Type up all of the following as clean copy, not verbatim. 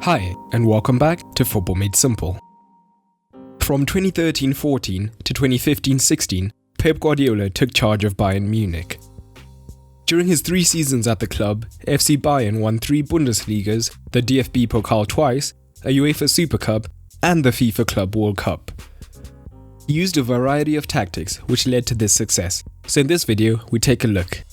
Hi, and welcome back to Football Made Simple. From 2013-14 to 2015-16, Pep Guardiola took charge of Bayern Munich. During his 3 seasons at the club, FC Bayern won 3 Bundesligas, the DFB Pokal twice, a UEFA Super Cup, and the FIFA Club World Cup. He used a variety of tactics which led to this success, so in this video we take a look.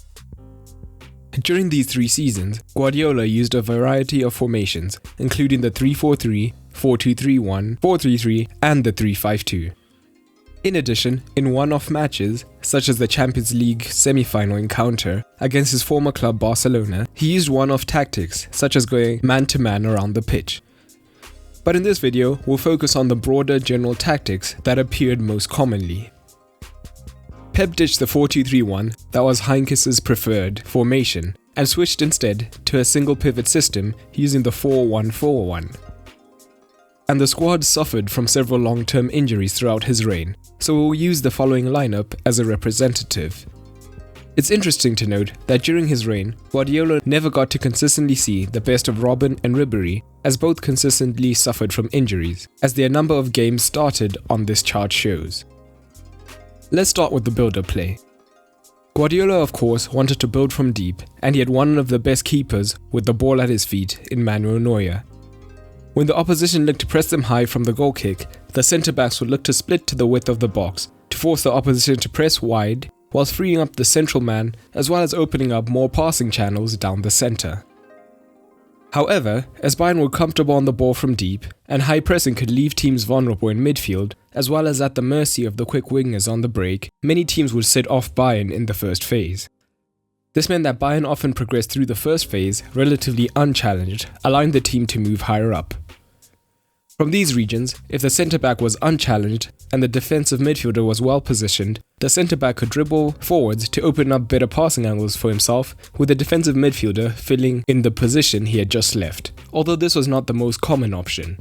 During these 3 seasons, Guardiola used a variety of formations, including the 3-4-3, 4-2-3-1, 4-3-3, and the 3-5-2. In addition, in one-off matches, such as the Champions League semi-final encounter against his former club Barcelona, he used one-off tactics, such as going man-to-man around the pitch. But in this video, we'll focus on the broader general tactics that appeared most commonly. Pep ditched the 4-2-3-1 that was Heinkes's preferred formation and switched instead to a single pivot system using the 4-1-4-1. And the squad suffered from several long-term injuries throughout his reign, so we'll use the following lineup as a representative. It's interesting to note that during his reign, Guardiola never got to consistently see the best of Robben and Ribéry, as both consistently suffered from injuries, as their number of games started on this chart shows. Let's start with the build-up play. Guardiola, of course, wanted to build from deep, and he had one of the best keepers with the ball at his feet in Manuel Neuer. When the opposition looked to press them high from the goal kick, the centre-backs would look to split to the width of the box to force the opposition to press wide, whilst freeing up the central man as well as opening up more passing channels down the centre. However, as Bayern were comfortable on the ball from deep, and high pressing could leave teams vulnerable in midfield, as well as at the mercy of the quick wingers on the break, many teams would sit off Bayern in the first phase. This meant that Bayern often progressed through the first phase relatively unchallenged, allowing the team to move higher up. From these regions, if the centre-back was unchallenged and the defensive midfielder was well positioned, the centre-back could dribble forwards to open up better passing angles for himself, with the defensive midfielder filling in the position he had just left, although this was not the most common option.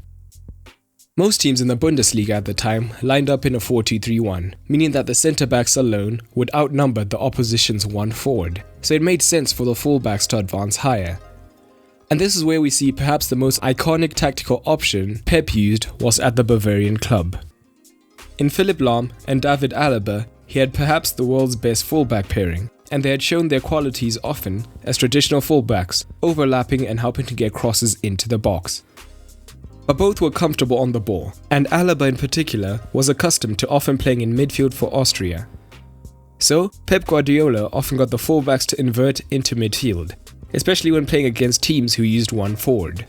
Most teams in the Bundesliga at the time lined up in a 4-2-3-1, meaning that the centre-backs alone would outnumber the opposition's one forward, so it made sense for the full-backs to advance higher. And this is where we see perhaps the most iconic tactical option Pep used was at the Bavarian club. In Philipp Lahm and David Alaba, he had perhaps the world's best fullback pairing, and they had shown their qualities often as traditional fullbacks, overlapping and helping to get crosses into the box. But both were comfortable on the ball, and Alaba in particular was accustomed to often playing in midfield for Austria. So, Pep Guardiola often got the fullbacks to invert into midfield, especially when playing against teams who used one forward.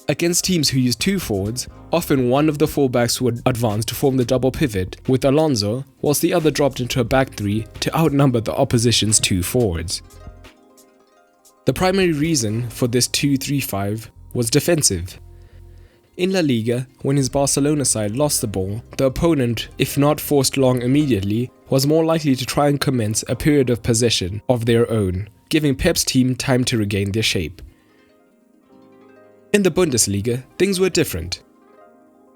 Against teams who used 2 forwards, often one of the fullbacks would advance to form the double pivot with Alonso, whilst the other dropped into a back 3 to outnumber the opposition's 2 forwards. The primary reason for this 2-3-5 was defensive. In La Liga, when his Barcelona side lost the ball, the opponent, if not forced long immediately, was more likely to try and commence a period of possession of their own, giving Pep's team time to regain their shape. In the Bundesliga, things were different.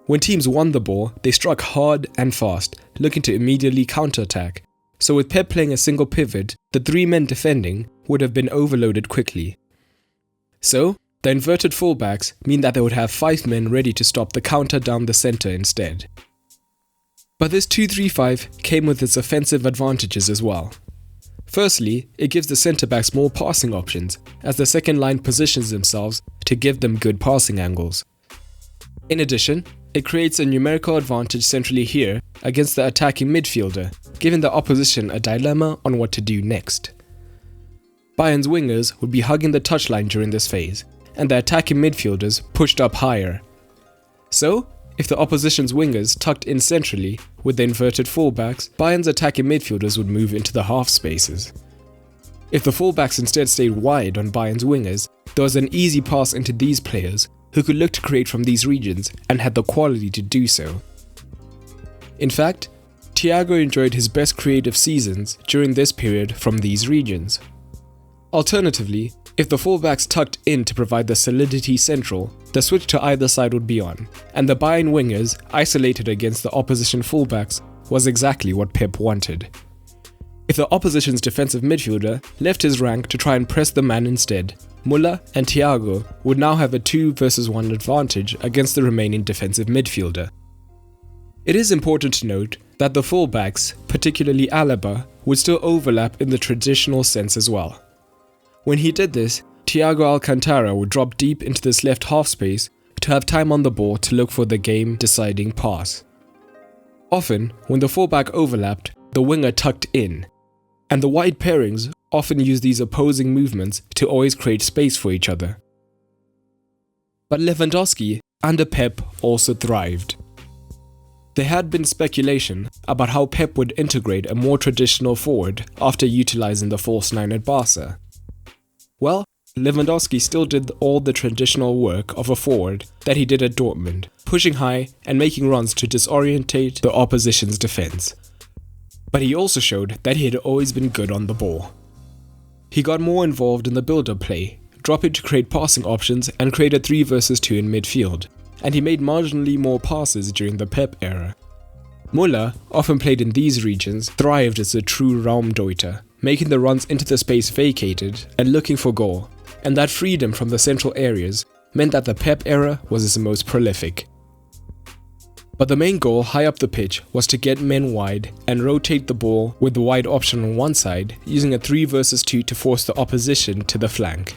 When teams won the ball, they struck hard and fast, looking to immediately counterattack. So with Pep playing a single pivot, the 3 men defending would have been overloaded quickly. So, the inverted fullbacks mean that they would have 5 men ready to stop the counter down the centre instead. But this 2-3-5 came with its offensive advantages as well. Firstly, it gives the centre-backs more passing options, as the second line positions themselves to give them good passing angles. In addition, it creates a numerical advantage centrally here against the attacking midfielder, giving the opposition a dilemma on what to do next. Bayern's wingers would be hugging the touchline during this phase, and the attacking midfielders pushed up higher. So, if the opposition's wingers tucked in centrally with the inverted fullbacks, Bayern's attacking midfielders would move into the half spaces. If the fullbacks instead stayed wide on Bayern's wingers, there was an easy pass into these players who could look to create from these regions and had the quality to do so. In fact, Thiago enjoyed his best creative seasons during this period from these regions. Alternatively, if the fullbacks tucked in to provide the solidity central, the switch to either side would be on, and the Bayern wingers, isolated against the opposition fullbacks, was exactly what Pep wanted. If the opposition's defensive midfielder left his rank to try and press the man instead, Müller and Thiago would now have a 2 versus 1 advantage against the remaining defensive midfielder. It is important to note that the fullbacks, particularly Alaba, would still overlap in the traditional sense as well. When he did this, Thiago Alcantara would drop deep into this left half space to have time on the ball to look for the game-deciding pass. Often, when the fullback overlapped, the winger tucked in, and the wide pairings often used these opposing movements to always create space for each other. But Lewandowski under Pep also thrived. There had been speculation about how Pep would integrate a more traditional forward after utilizing the false 9 at Barca. Well, Lewandowski still did all the traditional work of a forward that he did at Dortmund, pushing high and making runs to disorientate the opposition's defense. But he also showed that he had always been good on the ball. He got more involved in the build-up play, dropping to create passing options and create a 3 versus 2 in midfield, and he made marginally more passes during the Pep era. Müller, often played in these regions, thrived as a true Raumdeuter, making the runs into the space vacated and looking for goal, and that freedom from the central areas meant that the Pep era was his most prolific. But the main goal high up the pitch was to get men wide and rotate the ball with the wide option on one side, using a 3 versus 2 to force the opposition to the flank.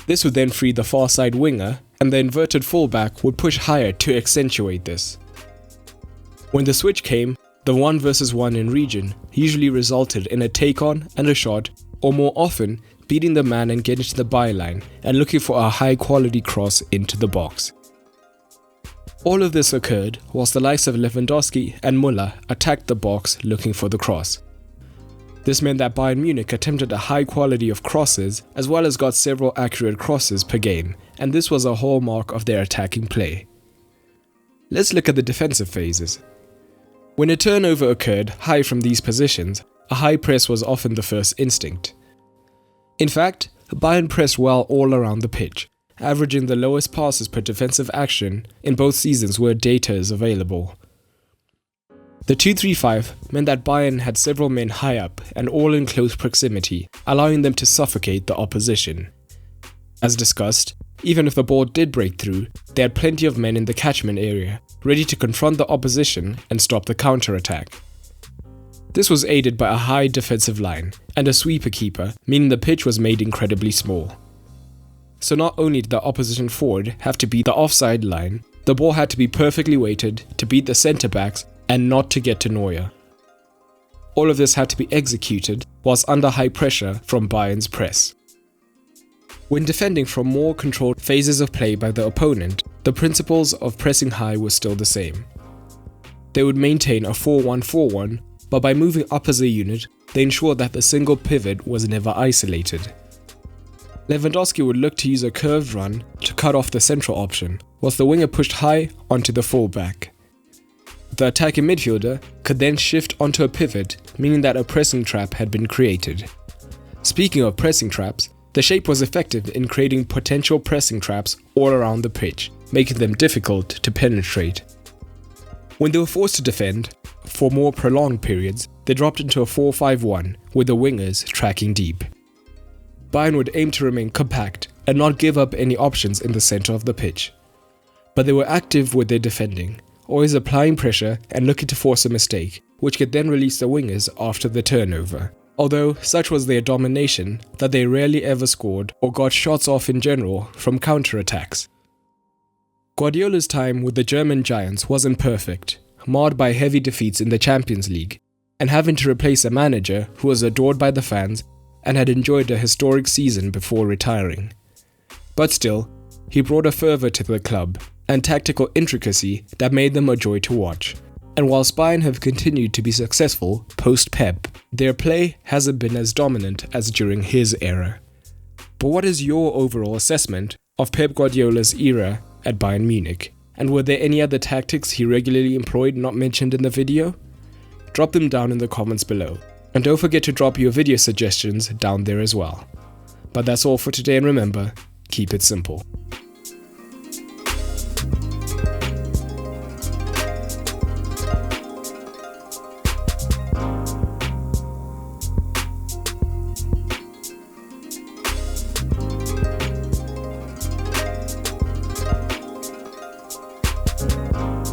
This would then free the far side winger, and the inverted fullback would push higher to accentuate this. When the switch came, the 1 versus 1 in region usually resulted in a take-on and a shot, or more often, beating the man and getting to the byline and looking for a high-quality cross into the box. All of this occurred whilst the likes of Lewandowski and Müller attacked the box looking for the cross. This meant that Bayern Munich attempted a high quality of crosses as well as got several accurate crosses per game, and this was a hallmark of their attacking play. Let's look at the defensive phases. When a turnover occurred high from these positions, a high press was often the first instinct. In fact, Bayern pressed well all around the pitch, averaging the lowest passes per defensive action in both seasons where data is available. The 2-3-5 meant that Bayern had several men high up and all in close proximity, allowing them to suffocate the opposition. As discussed, even if the ball did break through, they had plenty of men in the catchment area, ready to confront the opposition and stop the counter-attack. This was aided by a high defensive line and a sweeper keeper, meaning the pitch was made incredibly small. So not only did the opposition forward have to beat the offside line, the ball had to be perfectly weighted to beat the centre-backs and not to get to Neuer. All of this had to be executed whilst under high pressure from Bayern's press. When defending from more controlled phases of play by the opponent, the principles of pressing high were still the same. They would maintain a 4-1-4-1, but by moving up as a unit, they ensured that the single pivot was never isolated. Lewandowski would look to use a curved run to cut off the central option, whilst the winger pushed high onto the fullback. The attacking midfielder could then shift onto a pivot, meaning that a pressing trap had been created. Speaking of pressing traps, the shape was effective in creating potential pressing traps all around the pitch, making them difficult to penetrate. When they were forced to defend, for more prolonged periods, they dropped into a 4-5-1 with the wingers tracking deep. Bayern would aim to remain compact and not give up any options in the center of the pitch. But they were active with their defending, always applying pressure and looking to force a mistake, which could then release the wingers after the turnover. Although such was their domination that they rarely ever scored or got shots off in general from counter-attacks. Guardiola's time with the German giants wasn't perfect, marred by heavy defeats in the Champions League, and having to replace a manager who was adored by the fans and had enjoyed a historic season before retiring. But still, he brought a fervour to the club and tactical intricacy that made them a joy to watch. And whilst Bayern have continued to be successful post-Pep, their play hasn't been as dominant as during his era. But what is your overall assessment of Pep Guardiola's era at Bayern Munich? And were there any other tactics he regularly employed not mentioned in the video? Drop them down in the comments below. And don't forget to drop your video suggestions down there as well. But that's all for today, and remember, keep it simple.